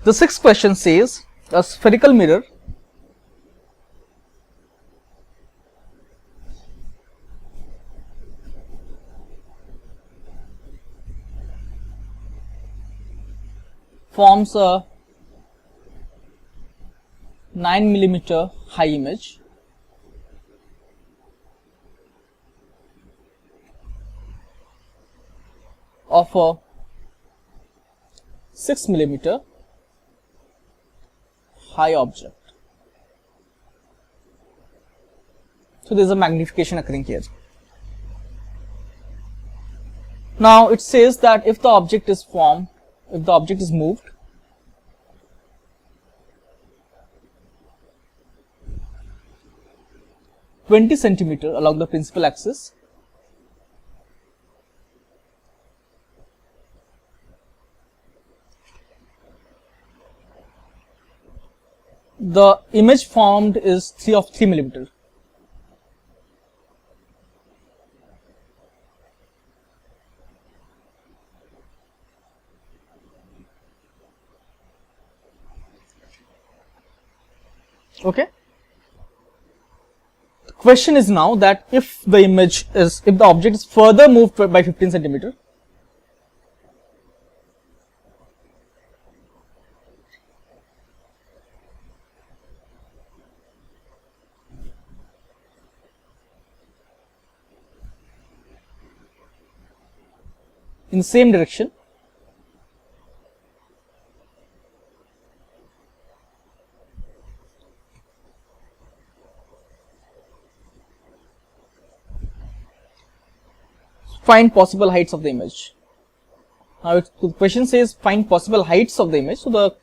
The sixth question says a spherical mirror forms a 9 millimeter high image of a 6 millimeter high object. So there is a magnification occurring here. Now it says that if the object is formed, if the object is moved centimeter along the principal axis, the image formed is 3 millimeter. Okay. The question is now that if the object is further moved by 15 centimeter, in the same direction, find possible heights of the image. Now the question says find possible heights of the image, so the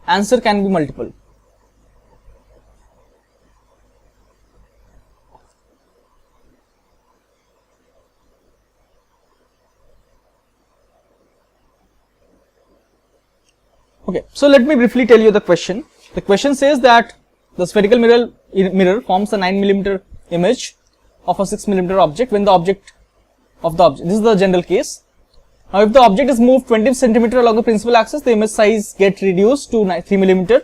answer can be multiple. Okay, so let me briefly tell you the question. The question says that the spherical mirror forms a 9 millimeter image of a 6 millimeter object when the object, this is the general case. Now if the object is moved 20 centimeter along the principal axis, the image size gets reduced to 3 millimeter.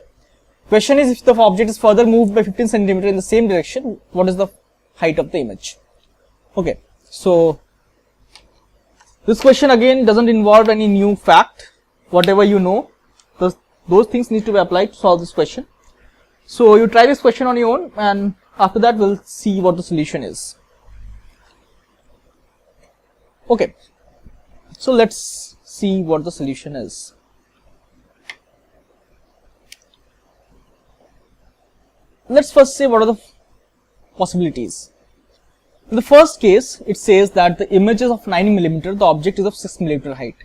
Question is, if the object is further moved by 15 centimeter in the same direction, what is the height of the image? Okay, so this question again doesn't involve any new fact. Whatever you know, those things need to be applied to solve this question. So you try this question on your own, and after that we'll see what the solution is. Okay, so let's see what the solution is. Let's first say what are the possibilities. In the first case, it says that the image is of 9 millimeter, the object is of 6 millimeter height.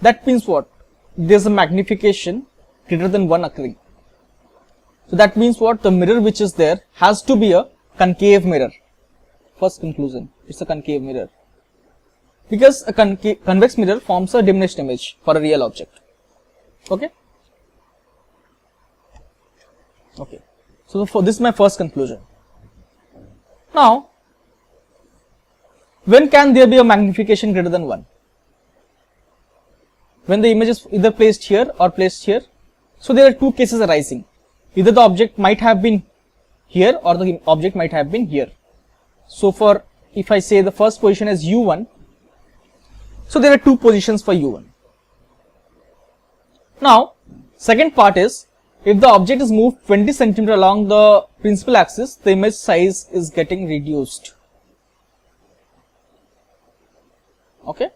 That means what? There's a magnification greater than 1 occurring. So that means what? The mirror which is there has to be a concave mirror. First conclusion, it's a concave mirror. Because a convex mirror forms a diminished image for a real object. Okay? Okay. So this is my first conclusion. Now, when can there be a magnification greater than 1? When the image is either placed here or placed here. So there are two cases arising. Either the object might have been here or the object might have been here. So if I say the first position is U1, so there are two positions for U1. Now, second part is, if the object is moved 20 centimeter along the principal axis, the image size is getting reduced. Okay?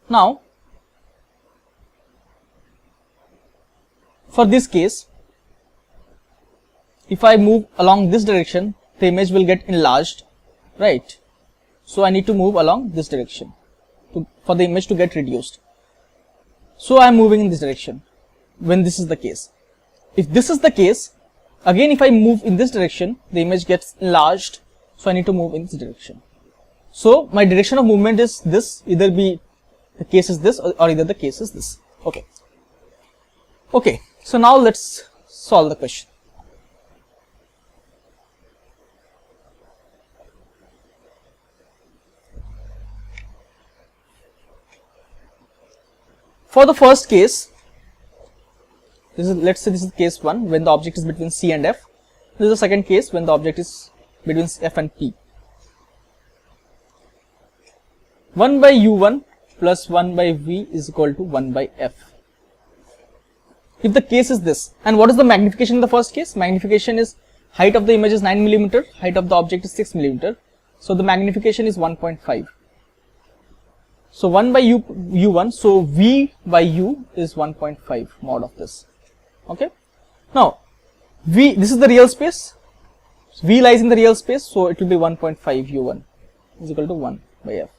Now, for this case, if I move along this direction, the image will get enlarged, right? So I need to move along this direction for the image to get reduced. So I am moving in this direction when this is the case. If this is the case, again if I move in this direction, the image gets enlarged, so I need to move in this direction. So my direction of movement is this, either be the case is this or either the case is this. Okay. Okay, so now let's solve the question. For the first case, let's say this is case 1 when the object is between C and F. This is the second case when the object is between F and P. 1 by U1 plus 1 by V is equal to 1 by F. If the case is this, and what is the magnification in the first case? Magnification is height of the image is 9 millimeter, height of the object is 6 millimeter. So the magnification is 1.5. So 1 by U1, so V by U is 1.5 mod of this. Okay. Now this is the real space. V lies in the real space, so it will be 1.5 U1 is equal to 1 by F.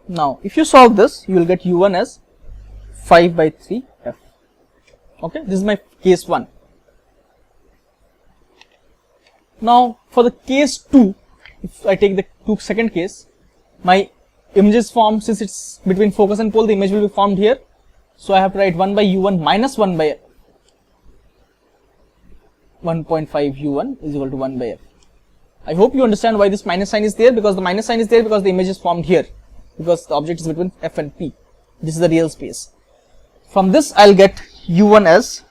Now if you solve this, you will get U1 as 5 by 3 F. Okay, this is my case 1. Now for the case 2, if I take the second case, my image is formed, since it's between focus and pole, the image will be formed here. So I have to write 1 by U1 minus 1 by 1.5 U1 is equal to 1 by F. I hope you understand why this minus sign is there, because the minus sign is there because the image is formed here, because the object is between F and P. This is the real space. From this I'll get U1 as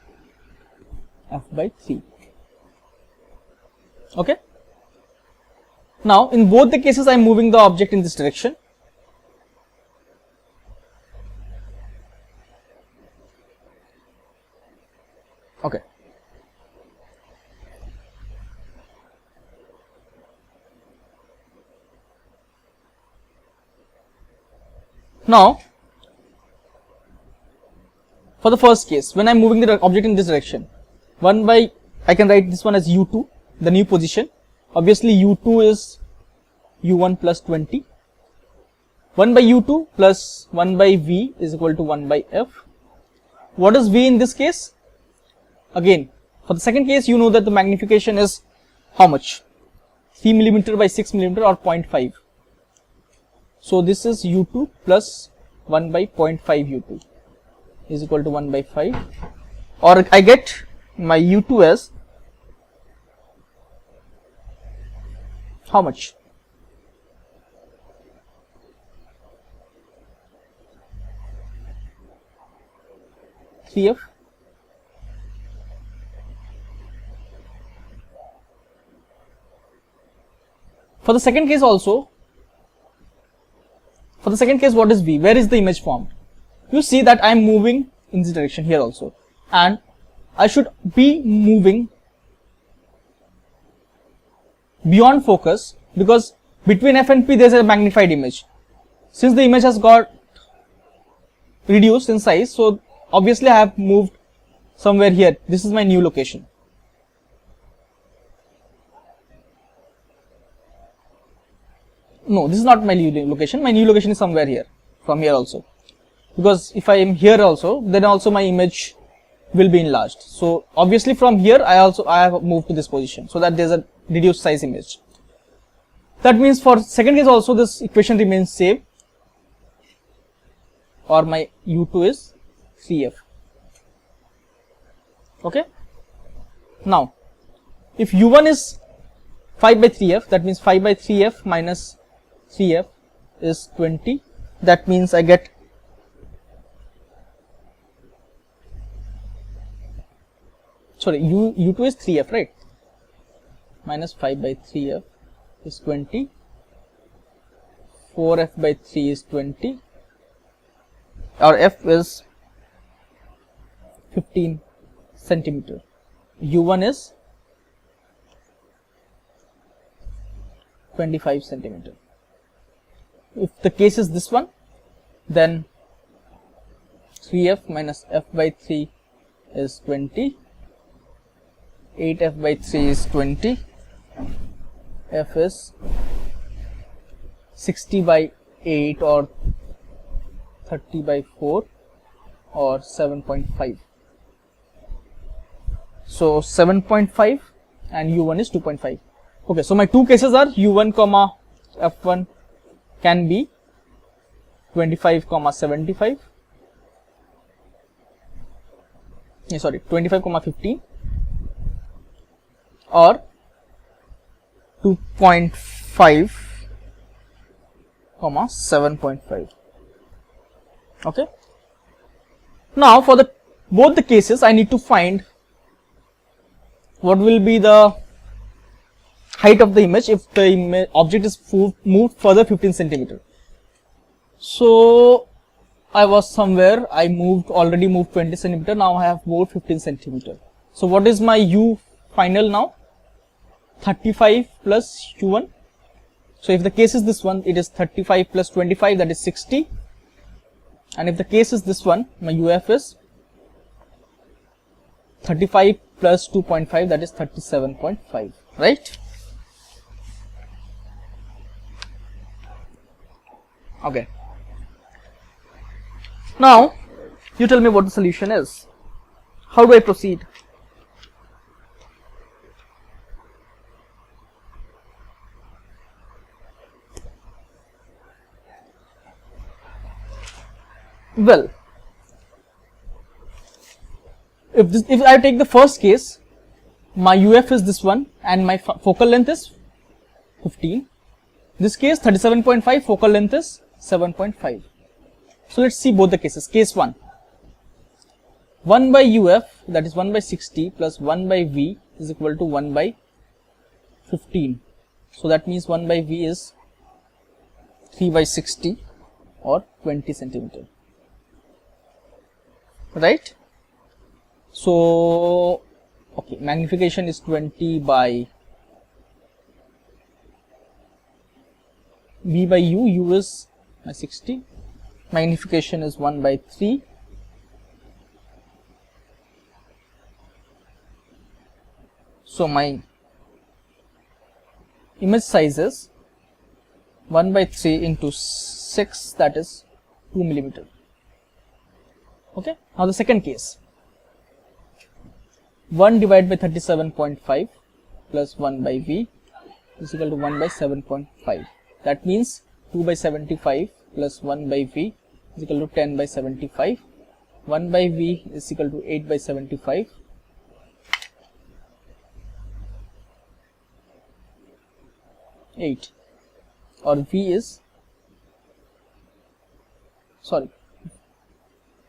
F by 3. Okay. Now in both the cases I am moving the object in this direction. Okay. Now for the first case, when I am moving the object in this direction, I can write this one as U2, the new position. Obviously U2 is U1 plus 20. 1 by U2 plus 1 by V is equal to 1 by F. What is V in this case? Again, for the second case, you know that the magnification is how much? 3 millimeter by 6 millimeter or 0.5. So this is U2 plus 1 by 0.5 U2 is equal to 1 by 5, or I get my U2 as how much? 3F. For the second case also, what is V? Where is the image formed? You see that I am moving in this direction here also, and I should be moving beyond focus, because between F and P there is a magnified image. Since the image has got reduced in size, so obviously I have moved somewhere here. This is my new location. No, this is not my new location. My new location is somewhere here, from here also, because if I am here also, then also my image will be enlarged. So obviously from here I have moved to this position, so that there is a reduced size image. That means for second case also this equation remains same, or my U2 is 3F. Okay. Now if U1 is 5 by 3F, that means 5 by 3F minus 3F is 20. That means I get U2 is 3F, right? Minus 5 by 3F is 20. 4F by 3 is 20. Or F is 15 centimeter. U1 is 25 centimeter. If the case is this one, then 3F minus F by 3 is 20. 8F by 3 is 20. F is 60 by 8 or 30 by 4 or 7.5. So 7.5 and U1 is 2.5. Okay, so my two cases are U1 comma F1 can be 25 comma 75. 25 comma 15 or 2.5 comma 7.5. Okay. Now for the both the cases I need to find what will be the height of the image if the object is moved further 15 centimeter. So I was somewhere, I already moved 20 centimeter, now I have moved 15 centimeter. So what is my u final now? 35 plus u1. So if the case is this one, it is 35 plus 25, that is 60. And if the case is this one, my uf is 35 plus 2.5, that is 37.5, right? Okay. Now you tell me what the solution is. How do I proceed? Well, if I take the first case, my uf is this one and my focal length is 15. This case 37.5, focal length is 7.5. So let's see both the cases. Case 1, 1 by uf, that is 1 by 60 plus 1 by v is equal to 1 by 15. So that means 1 by v is 3 by 60 or 20 centimeter, right? So okay, magnification is 20 by v by u is my 60, magnification is 1 by 3, so my image size is 1 by 3 into 6, that is 2 millimeter. Okay. Now the second case, 1 divided by 37.5 plus 1 by v is equal to 1 by 7.5. That means 2 by 75 plus 1 by v is equal to 10 by 75. 1 by v is equal to 8 by 75. Or v is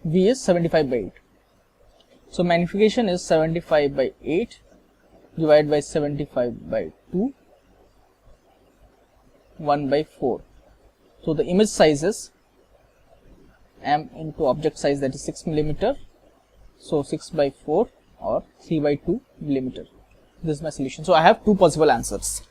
75 by 8. So magnification is 75 by 8 divided by 75 by 2, 1 by 4. So the image size is m into object size, that is 6 millimeter. So 6 by 4 or 3 by 2 millimeter. This is my solution. So I have two possible answers.